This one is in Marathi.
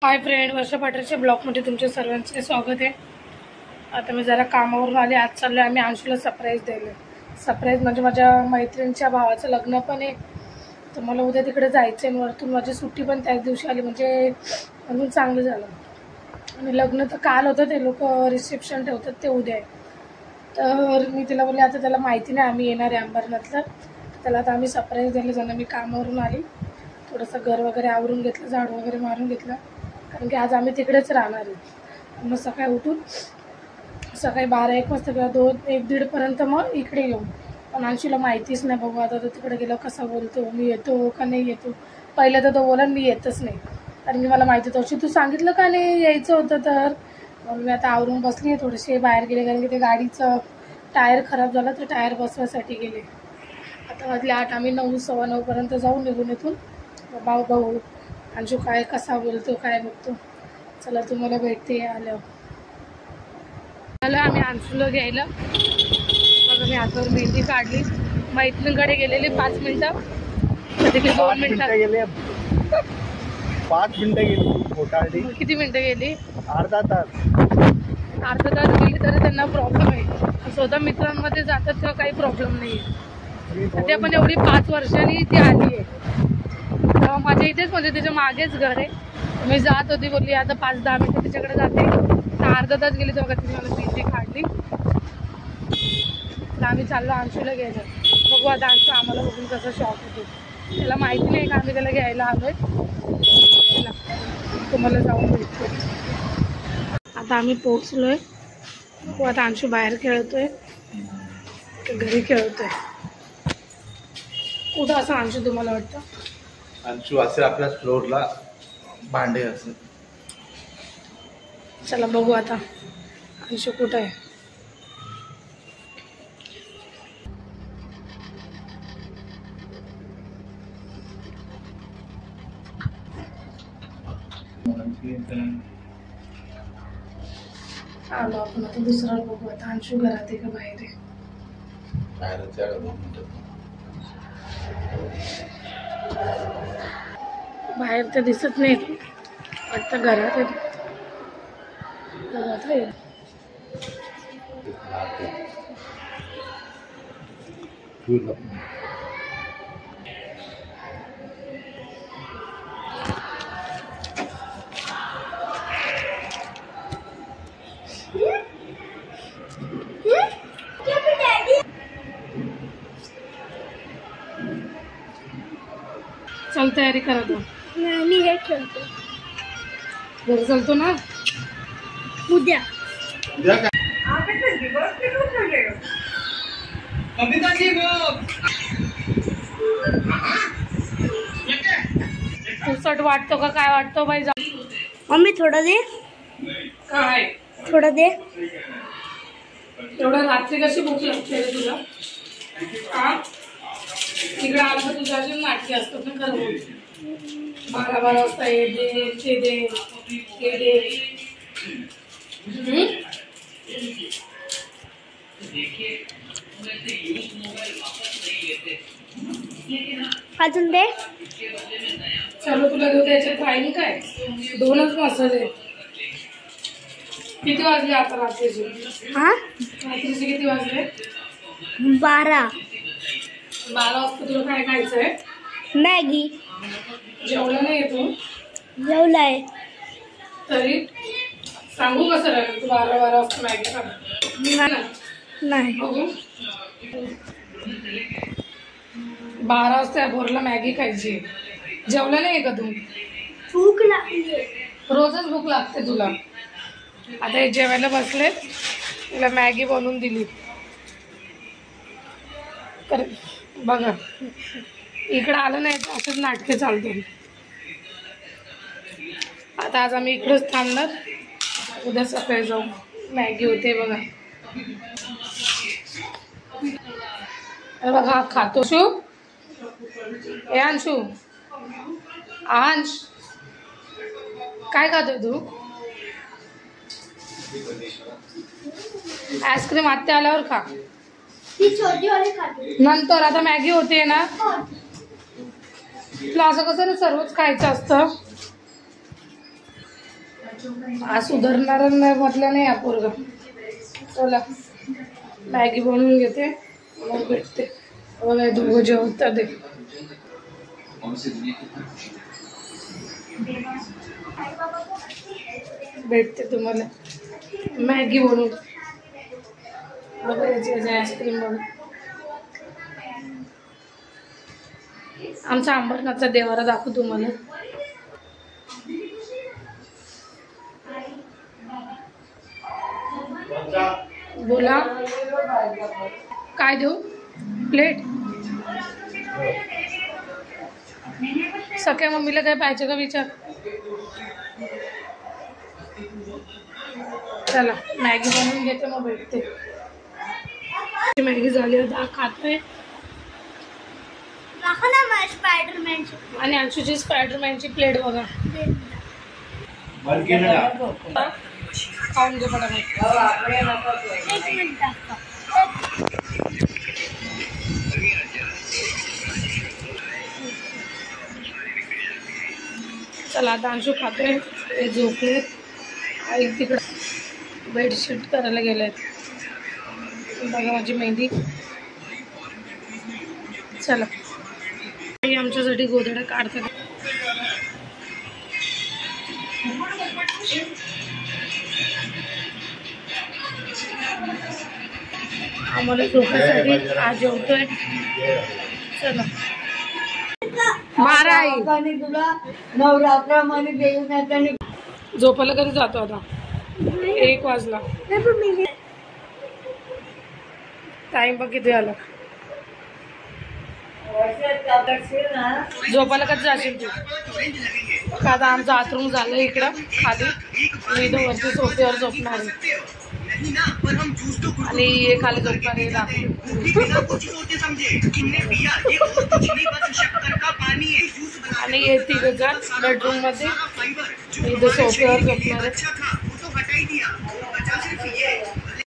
हाय फ्रेंड, वर्षा पाटीलच्या ब्लॉगमध्ये तुमच्या सर्वांचे स्वागत आहे। आता मी जरा कामावरून आले। आज चाललो आम्ही अंशूला सरप्राईज द्यायला। सरप्राईज म्हणजे माझ्या मैत्रिणीच्या भावाचं लग्न पण आहे, तर मला उद्या तिकडे जायचं आहे। वरतून माझी सुट्टी पण त्याच दिवशी आली, म्हणजे अजून चांगलं झालं। आणि लग्न तर काल होतं, ते लोक रिसेप्शन ठेवतात ते उद्या आहे। तर मी तिला बोलले आता त्याला माहिती नाही आम्ही येणार आहे अंबरनाथला, त्याला आता आम्ही सरप्राईज द्यायला जाणार। मी कामावरून आली, थोडंसं घर वगैरे आवरून घेतलं, झाडू वगैरे मारून घेतलं, कारण की आज आम्ही तिकडेच राहणार आहे। मग सकाळी उठून सकाळी 12-1 वाजता किंवा 2-1-1:30 मग इकडे येऊ। पण अंशूला माहितीच नाही, बघू आता तो तिकडे गेला कसा बोलतो, मी येतो का नाही येतो। पहिलं तर तो बोला मी येतच नाही, कारण की मला माहिती होतं तू सांगितलं का नाही यायचं होतं। तर मग मी आता आवरून बसली आहे, थोडेसे बाहेर गेले, कारण की ते गाडीचं टायर खराब झालं, तर टायर बसवायसाठी गेले। आता वाजले 8, आम्ही 9-9:15 जाऊ निघून इथून। भाऊ अंशू काय कसा बोलतो काय बघतो। चला तुम्हाला भेटते आल्यावर। आम्ही अंशूला घ्यायला, मग मी हातावर मेहंदी काढली, मैत्रिणीकडे गेलेली 5 मिनिटं, कधी 2 मिनिटं गेले, 5 मिनिटं गेली। किती मिनिटं गेली? अर्धा तास गेली, तरी त्यांना प्रॉब्लेम आहे। स्वतः मित्रांमध्ये जातात तेव्हा काही प्रॉब्लेम नाही आहे। ते पण एवढी 5 वर्षांनी ती आली आहे, तेव्हा माझ्या इथेच, म्हणजे त्याच्या मागेच घर आहे। मी जात होती, बोलली आता 5-10 मिनिटं तिच्याकडे जाते, तर अर्धा तास गेली तेव्हा तिने मला मेहंदी काढली। तर आम्ही चाललो अंशूला घ्यायचं। बघू आता अंशू आम्हाला बघून कसं शॉक होतो, त्याला माहिती नाही का आम्ही त्याला घ्यायला आलोय। तुम्हाला जाऊन भेटतो। आता आम्ही पोहोचलोय, बघू आता अंशू बाहेर खेळतोय घरी खेळतोय, कुठं असं अंशू तुम्हाला वाटतं? अंशू असेल आपल्या फ्लोरला भांडे असेल। चला बघू आता अंशू कुठं आहे। आलो आपण आता दुसरा, बघू आता अंशू घरात आहे का बाहेर आहे। बाहेर तर दिसत नाही, वाटतं घरात आहे। घरात आहे। चल तयारी करा तो। मी हे खेळतो, घरी चलतो ना उद्या। उसट वाटतो का काय वाटतो बाई? जा मम्मी थोडं दे, काय थोडं दे। एवढं रात्री कशी भूक लागते रे तुला? इकडे आलं तर तुझ्या अजून नाटकी असतात ना, खरं बोल। 12 वाजता हे दे ते दे हे दे। अजून दे। चलो तुला देऊ त्याच्यात राहील काय? 2च मसाले। किती वाजले आता रात्रीचे? रात्रीचे किती वाजले? 12 वाजता तुला काय खायचंय? मॅगी। जेवलं नाही तू? जेवलाय तरी सांगू कसं राहील तू 12 वाजता मॅगी खा? नाही। बघू 12 वाजता भोरला मॅगी खायची, जेवलं नाही का तू? भूक लागली, रोजच भूक लागते तुला। आता हे जेवायला बसले, तुला मॅगी बनवून दिली। बघा इकडं आलं नाही तर असंच नाटके चालते। आता आज आम्ही इकडेच थांबणार, उद्या सकाळी जाऊ। मॅगी होते बघा, बघा खातो शू। ए अंशू, अंश काय खातोय तू? आईस्क्रीम आत्या आल्यावर खा, ती छोटी वाली खाते नंतर। आता मॅगी होते ना, तुला असं कसं सर्वच खायचं असतं? आज सुधारणार नाही म्हटलं नाही या पोरगा. चला मॅगी बनवून घेते मग भेटते. बघा दोघं जेवतात ते. भेटते तुम्हाला मॅगी बनवून. बघा याची आईस्क्रीम बनवून. आमचा अंबरनाथचा देवारा दाखवू तुम्हाला. बोला काय देऊ प्लेट. सख्या मम्मीला काय पाहिजे का विचार. चला मॅगी बनवून घेते मग भेटते. मॅगी झाली आता खातोय. स्पायडरमॅनची आणि अंशूची स्पायडरमॅनची प्लेट बघा. खाऊन घे पटापट. एक मिनिट. चला आता अंशू खातोय. ते झोपलेत. आई तिकडं बेडशीट करायला गेलेत. बघा माझी मेहंदी. चला आई आमच्यासाठी गोधड्या काढतात. आम्हाला झोपायसाठी आज जेवतोय. चला मारा आई. तुला नवरात्रामध्ये देऊन झोपायला कधी जातो आता. 1 वाजला. टाइम बघ किती आला. झोपायला कधी जाशील तू. का आता आमचं आतरूम झालं इकडं खाली. मी इथं वरती सोफ्यावर झोपणार आहे. आणि हे खाली झोपणार आहे. आणि हे तिघ जण बेडरूम मध्ये. इथं सोफ्यावर झोपणार आहे.